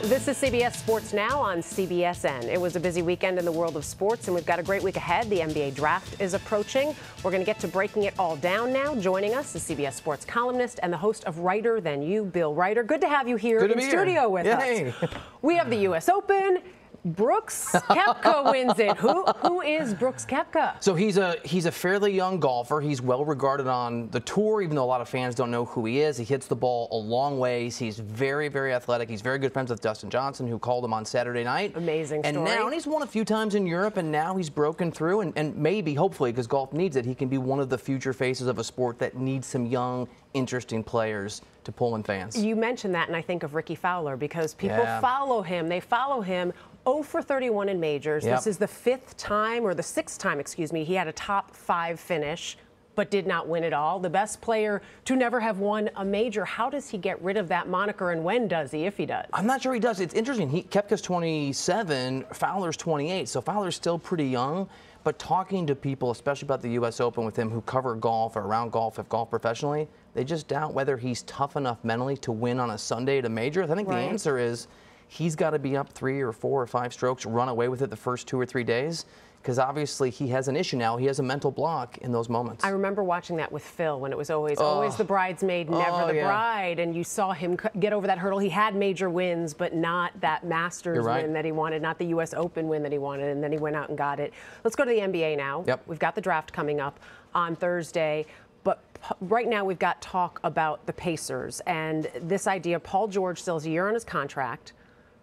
This is CBS Sports Now on CBSN. It was a busy weekend in the world of sports, and we've got a great week ahead. The NBA draft is approaching. We're going to get to breaking it all down now. Joining us is CBS Sports columnist and the host of Reiter Than You, Bill Reiter. Good to have you here in studio with us. We have the U.S. Open. Brooks Koepka wins it. Who is Brooks Koepka? So he's a fairly young golfer. He's well regarded on the tour, even though a lot of fans don't know who he is. He hits the ball a long ways. He's very, very athletic. He's very good friends with Dustin Johnson, who called him on Saturday night. Amazing story. And now he's won a few times in Europe, and now he's broken through. And maybe, hopefully, because golf needs it, he can be one of the future faces of a sport that needs some young, interesting players to pull in fans. You mentioned that, and I think of Ricky Fowler, because people follow him. They follow him. 0 for 31 in majors. This is the sixth time, excuse me, he had a top 5 finish, but did not win it all. The best player to never have won a major. How does he get rid of that moniker, and when does he, if he does? I'm not sure he does. It's interesting. Koepka's 27, Fowler's 28, so Fowler's still pretty young. But talking to people, especially about the U.S. Open with him, who cover golf or around golf, have golf professionally, they just doubt whether he's tough enough mentally to win on a Sunday at a major. I think the answer is he's got to be up 3 or 4 or 5 strokes, run away with it the first 2 or 3 days, because obviously he has an issue now. He has a mental block in those moments. I remember watching that with Phil when it was always the bridesmaid, never the bride, and you saw him get over that hurdle. He had major wins, but not that Masters win that he wanted, not the U.S. Open win that he wanted, and then he went out and got it. Let's go to the NBA now. We've got the draft coming up on Thursday. But right now we've got talk about the Pacers and this idea. Paul George still has a year on his contract,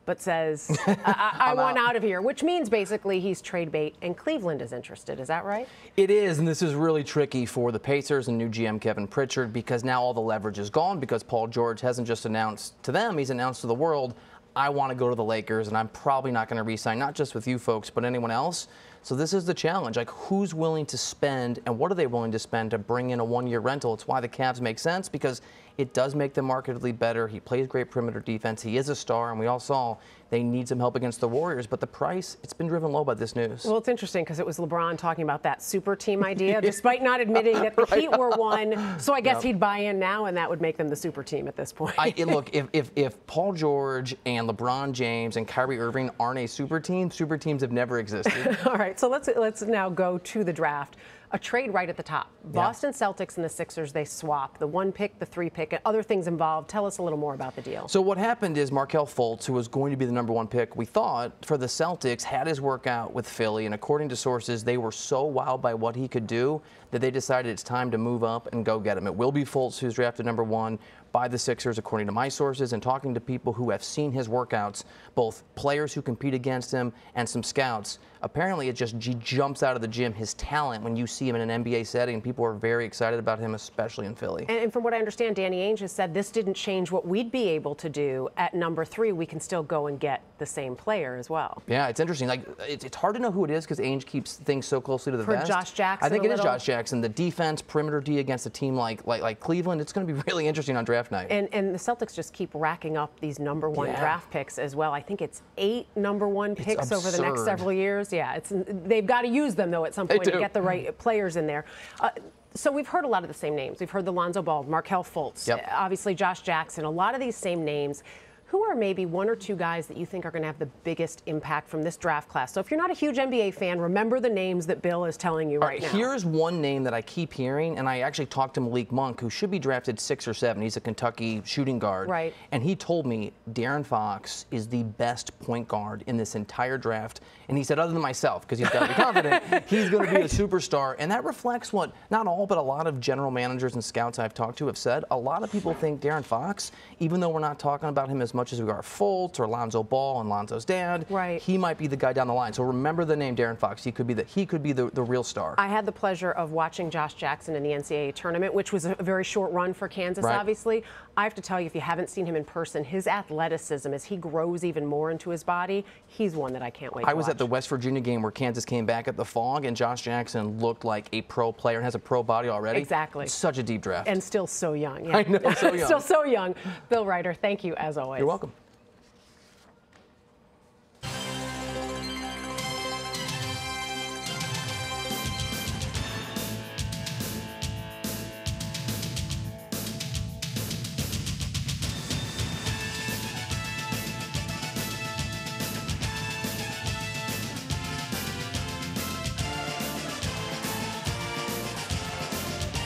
but says, I want out of here, which means basically he's trade bait, and Cleveland is interested. Is that right? It is, and this is really tricky for the Pacers and new GM Kevin Pritchard, because now all the leverage is gone, because Paul George hasn't just announced to them, he's announced to the world, I want to go to the Lakers, and I'm probably not going to re-sign, not just with you folks, but anyone else. So this is the challenge. Like, who's willing to spend, and what are they willing to spend to bring in a 1-year rental? It's why the Cavs make sense, because it does make them markedly better. He plays great perimeter defense. He is a star, and we all saw they need some help against the Warriors. But the price, it's been driven low by this news. Well, it's interesting because it was LeBron talking about that super team idea, despite not admitting that the Heat were one. So I guess he'd buy in now, and that would make them the super team at this point. Look, if Paul George and LeBron James and Kyrie Irving aren't a super teams have never existed. All right, so let's now go to the draft. A trade right at the top. Boston Celtics and the Sixers, they swap. The 1 pick, the 3 pick, other things involved. Tell us a little more about the deal. So what happened is Markelle Fultz, who was going to be the #1 pick, we thought, for the Celtics, had his workout with Philly. And according to sources, they were so wowed by what he could do that they decided it's time to move up and go get him. It will be Fultz, who's drafted #1 by the Sixers, according to my sources, and talking to people who have seen his workouts, both players who compete against him and some scouts. Apparently, he jumps out of the gym, his talent, when you see him in an NBA setting. People are very excited about him, especially in Philly. And from what I understand, Danny Ainge has said this didn't change what we'd be able to do at #3. We can still go and get the same player as well. Yeah, it's interesting. Like, it's hard to know who it is because Ainge keeps things so closely to the vest. For Josh Jackson, I think it is Josh Jackson. The defense, perimeter D against a team like Cleveland, it's going to be really interesting on draft night. And the Celtics just keep racking up these #1 draft picks as well. I think it's 8 #1 picks over the next several years. Yeah, they've got to use them, though, at some point to get the right players in there. So we've heard a lot of the same names. We've heard the Lonzo Ball, Markelle Fultz, obviously Josh Jackson, a lot of these same names. Who are maybe 1 or 2 guys that you think are going to have the biggest impact from this draft class? So if you're not a huge NBA fan, remember the names that Bill is telling you right now. Here's one name that I keep hearing, and I actually talked to Malik Monk, who should be drafted 6 or 7. He's a Kentucky shooting guard. Right. And he told me De'Aaron Fox is the best point guard in this entire draft. And he said, other than myself, because he's got to be confident, he's going to be a superstar. And that reflects what not all, but a lot of general managers and scouts I've talked to have said. A lot of people think De'Aaron Fox, even though we're not talking about him as much as we are Fultz or Lonzo Ball and Lonzo's dad, he might be the guy down the line. So remember the name De'Aaron Fox. He could be the real star. I had the pleasure of watching Josh Jackson in the NCAA tournament, which was a very short run for Kansas, obviously. I have to tell you, if you haven't seen him in person, his athleticism, as he grows even more into his body, he's one that I can't wait to watch. I was at the West Virginia game where Kansas came back at the Fog, and Josh Jackson looked like a pro player and has a pro body already. Exactly. Such a deep draft. And still so young. I know, so young. Still so young. Bill Reiter, thank you as always. You're welcome.